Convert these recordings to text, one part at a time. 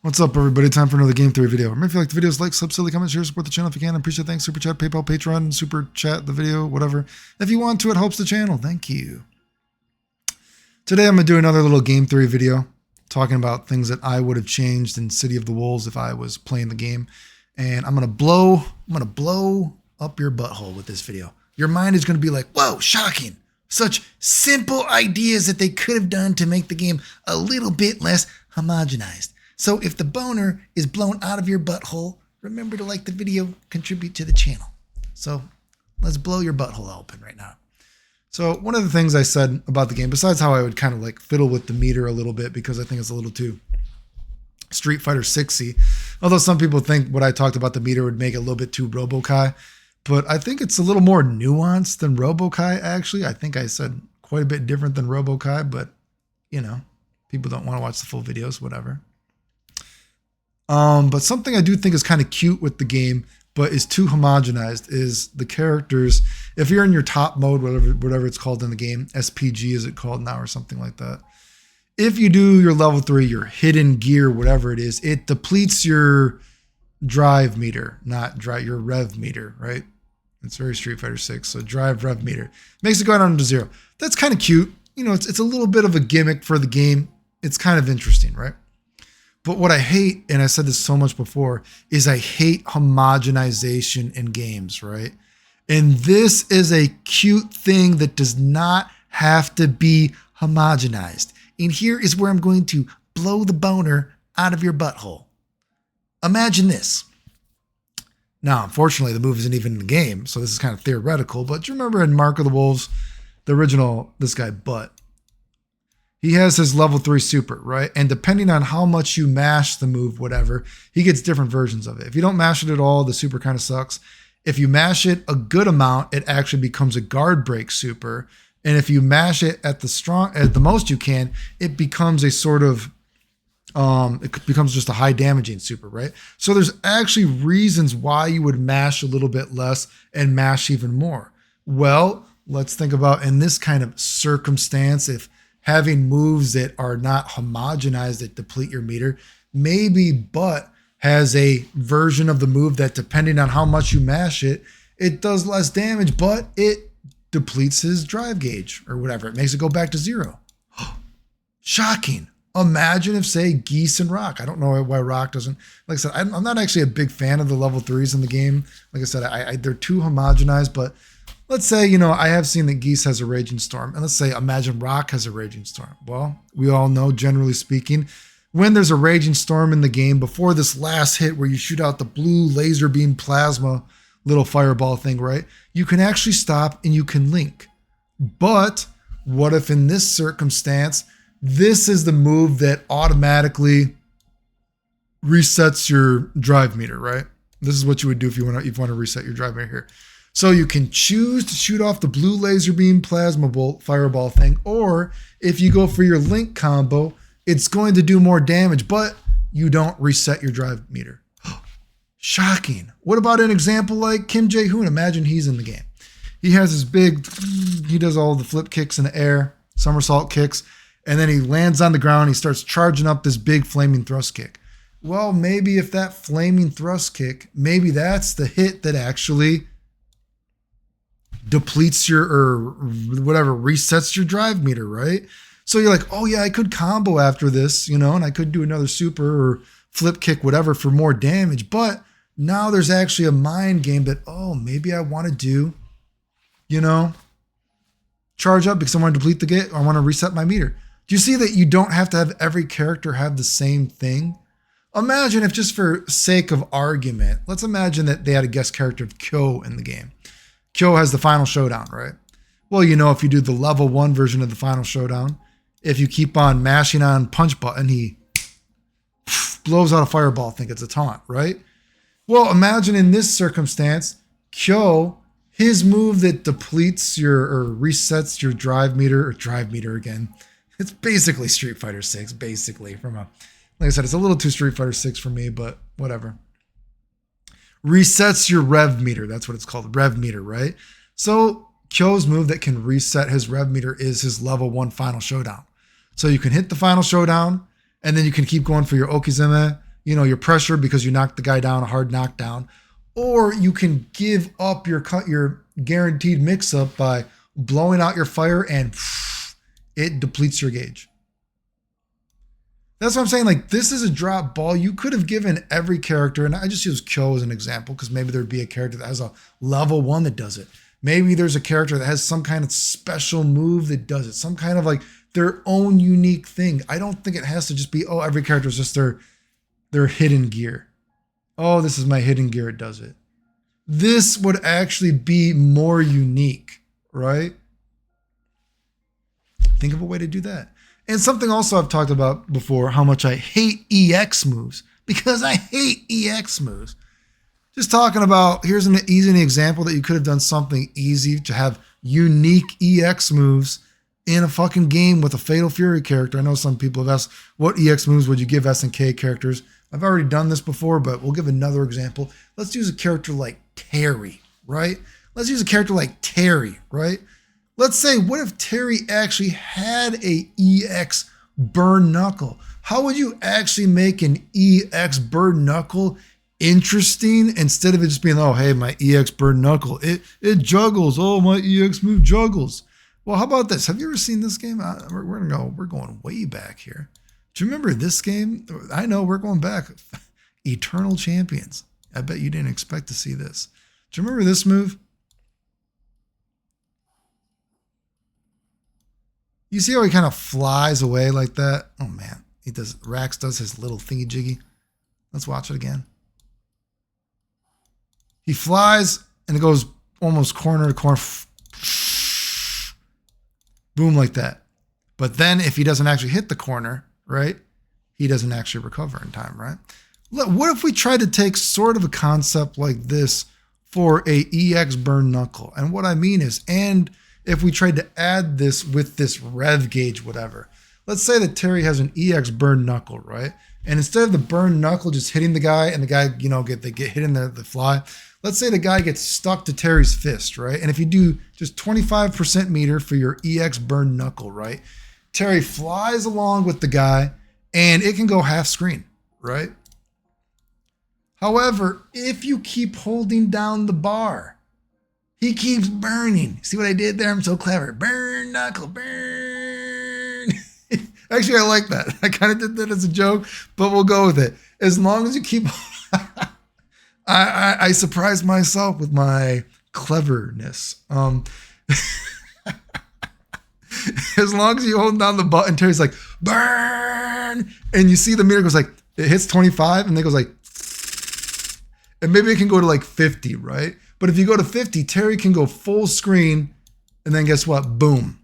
What's up, everybody? Time for another game theory video. Remember, if you like the videos, like, sub, silly, comment, share, support the channel if you can. I appreciate it. Thanks. Super chat, PayPal, Patreon, super chat the video, whatever. If you want to, it helps the channel. Thank you. Today, I'm going to do another little game theory video talking about things that I would have changed in City of the Wolves if I was playing the game. And I'm going to blow up your butthole with this video. Your mind is going to be like, whoa, shocking. Such simple ideas that they could have done to make the game a little bit less homogenized. So if the boner is blown out of your butthole, remember to like the video, contribute to the channel. So let's blow your butthole open right now. So one of the things I said about the game, besides how I would kind of like fiddle with the meter a little bit because I think it's a little too Street Fighter 6-y, although some people think what I talked about the meter would make it a little bit too Robo-Kai, but I think it's a little more nuanced than Robo-Kai actually. I think I said quite a bit different than Robo-Kai, but you know, people don't want to watch the full videos, whatever. But something I do think is kind of cute with the game, but is too homogenized, is the characters. If you're in your top mode, whatever it's called in the game, SPG is it called now or something like that. If you do your level 3, your hidden gear, whatever it is, it depletes your drive meter, not your rev meter, right? It's very Street Fighter 6. So drive rev meter makes it go down to 0. That's kind of cute. You know, it's a little bit of a gimmick for the game. It's kind of interesting, right? But what I hate, and I said this so much before, is I hate homogenization in games, right? And this is a cute thing that does not have to be homogenized. And here is where I'm going to blow the boner out of your butthole. Imagine this. Now, unfortunately, the move isn't even in the game, so this is kind of theoretical, but do you remember in Mark of the Wolves, the original, this guy, Butt? He has his level 3 super, right? And depending on how much you mash the move, whatever, he gets different versions of it. If you don't mash it at all, the super kind of sucks. If you mash it a good amount, it actually becomes a guard break super. And if you mash it at the most you can, it becomes a sort of, it becomes just a high damaging super, right? So there's actually reasons why you would mash a little bit less and mash even more. Well, let's think about in this kind of circumstance, if having moves that are not homogenized that deplete your meter, maybe Butt has a version of the move that depending on how much you mash it, it does less damage, but it depletes his drive gauge or whatever. It makes it go back to 0. Shocking. Imagine if, say, Geese and Rock. I don't know why Rock doesn't. Like I said, I'm not actually a big fan of the level 3s in the game. Like I said, they're too homogenized, but let's say, you know, I have seen that Geese has a Raging Storm. And let's say, imagine Rock has a Raging Storm. Well, we all know, generally speaking, when there's a Raging Storm in the game, before this last hit where you shoot out the blue laser beam plasma little fireball thing, right? You can actually stop and you can link. But what if in this circumstance, this is the move that automatically resets your drive meter, right? This is what you would do if you want to reset your drive meter here. So you can choose to shoot off the blue laser beam plasma bolt fireball thing, or if you go for your link combo, it's going to do more damage, but you don't reset your drive meter. Shocking. What about an example like Kim Jae-hoon? Imagine he's in the game. He has this big, he does all the flip kicks in the air, somersault kicks, and then he lands on the ground. He starts charging up this big flaming thrust kick. Well, maybe if that flaming thrust kick, maybe that's the hit that actually depletes your, or whatever, resets your drive meter, right? So you're like, oh yeah, I could combo after this, you know, and I could do another super or flip kick, whatever, for more damage. But now there's actually a mind game that, oh, maybe I want to do, you know, charge up because I want to deplete the gate or I want to reset my meter. Do you see that you don't have to have every character have the same thing? Imagine if, just for sake of argument, let's imagine that they had a guest character of Kyo in the game. Kyo has the final showdown, right? Well, you know, if you do the level 1 version of the final showdown, if you keep on mashing on punch button, he blows out a fireball, think it's a taunt, right? Well, imagine in this circumstance, Kyo, his move that depletes your, or resets your drive meter again. It's basically Street Fighter 6, basically, from a, like I said, it's a little too Street Fighter 6 for me, but whatever. Resets your rev meter. That's what it's called, rev meter, right? So Kyo's move that can reset his rev meter is his level 1 final showdown. So you can hit the final showdown, and then you can keep going for your Okizeme, your pressure because you knocked the guy down, a hard knockdown, or you can give up your guaranteed mix-up by blowing out your fire and it depletes your gauge. That's what I'm saying. Like, this is a drop ball. You could have given every character, and I just use Kyo as an example because maybe there'd be a character that has a level 1 that does it. Maybe there's a character that has some kind of special move that does it, some kind of like their own unique thing. I don't think it has to just be, oh, every character is just their hidden gear. Oh, this is my hidden gear. It does it. This would actually be more unique, right? Think of a way to do that. And something also I've talked about before, how much I hate EX moves, because I hate EX moves. Just talking about, here's an easy example that you could have done something easy to have unique EX moves in a fucking game with a Fatal Fury character. I know some people have asked, what EX moves would you give SNK characters? I've already done this before, but we'll give another example. Let's use a character like Terry, right? Let's use a character like Terry, right? Let's say, what if Terry actually had a EX Burn Knuckle? How would you actually make an EX Burn Knuckle interesting instead of it just being, oh, hey, my EX Burn Knuckle, it juggles. Oh, my EX move juggles. Well, how about this? Have you ever seen this game? We're going way back here. Do you remember this game? I know, we're going back. Eternal Champions. I bet you didn't expect to see this. Do you remember this move? You see how he kind of flies away like that? Oh man, Rax does his little thingy jiggy. Let's watch it again. He flies and it goes almost corner to corner. Boom, like that. But then if he doesn't actually hit the corner, right? He doesn't actually recover in time, right? What if we tried to take sort of a concept like this for a EX Burn Knuckle? And what I mean is, and if we tried to add this with this rev gauge, whatever. Let's say that Terry has an EX Burn Knuckle, right? And instead of the Burn Knuckle just hitting the guy and the guy, they get hit in the fly. Let's say the guy gets stuck to Terry's fist, right? And if you do just 25% meter for your EX Burn Knuckle, right? Terry flies along with the guy and it can go half screen, right? However, if you keep holding down the bar, he keeps burning. See what I did there? I'm so clever. Burn Knuckle, burn. Actually, I like that. I kind of did that as a joke, but we'll go with it. As long as you keep... I surprised myself with my cleverness. As long as you hold down the button, Terry's like, burn. And you see the meter goes like, it hits 25 and then it goes like, and maybe it can go to like 50, right? But if you go to 50, Terry can go full screen, and then guess what? Boom.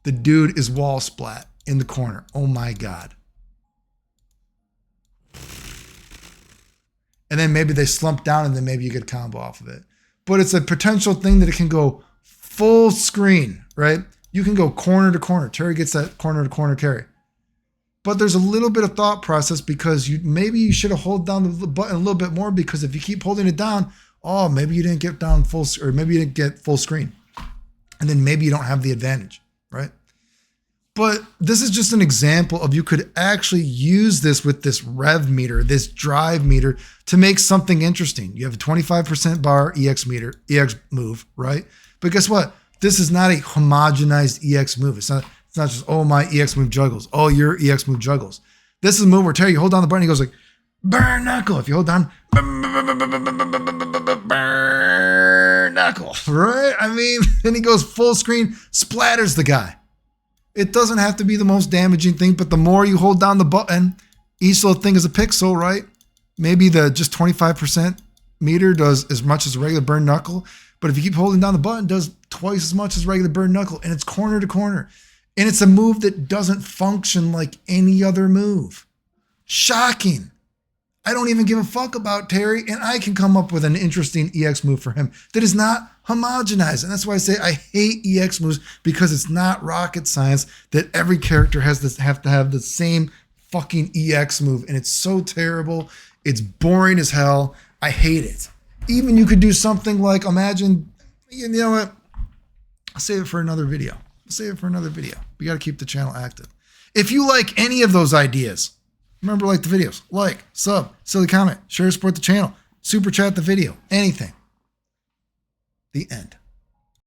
The dude is wall splat in the corner. Oh my God. And then maybe they slump down, and then maybe you get a combo off of it. But it's a potential thing that it can go full screen, right? You can go corner to corner. Terry gets that corner to corner carry. But there's a little bit of thought process because maybe you should have held down the button a little bit more, because if you keep holding it down, oh, maybe you didn't get down full, or maybe you didn't get full screen. And then maybe you don't have the advantage, right? But this is just an example of you could actually use this with this rev meter, this drive meter, to make something interesting. You have a 25% bar EX move, right? But guess what? This is not a homogenized EX move. It's not just, oh, my EX move juggles. Oh, your EX move juggles. This is a move where Terry, you hold down the button, he goes like, burn knuckle. If you hold down, burn knuckle, right? I mean, then he goes full screen, splatters the guy. It doesn't have to be the most damaging thing, but the more you hold down the button, each little thing is a pixel, right? Maybe the just 25% meter does as much as a regular burn knuckle, but if you keep holding down the button, it does twice as much as regular burn knuckle, and it's corner to corner. And it's a move that doesn't function like any other move. Shocking. I don't even give a fuck about Terry, and I can come up with an interesting EX move for him that is not homogenized. And that's why I say I hate EX moves, because it's not rocket science that every character have to have the same fucking EX move. And it's so terrible. It's boring as hell. I hate it. Even you could do something like, imagine, you know what? I'll save it for another video. We got to keep the channel active. If you like any of those ideas, Remember, like the videos, like, sub, silly comment, share, support the channel, super chat the video, anything. The end.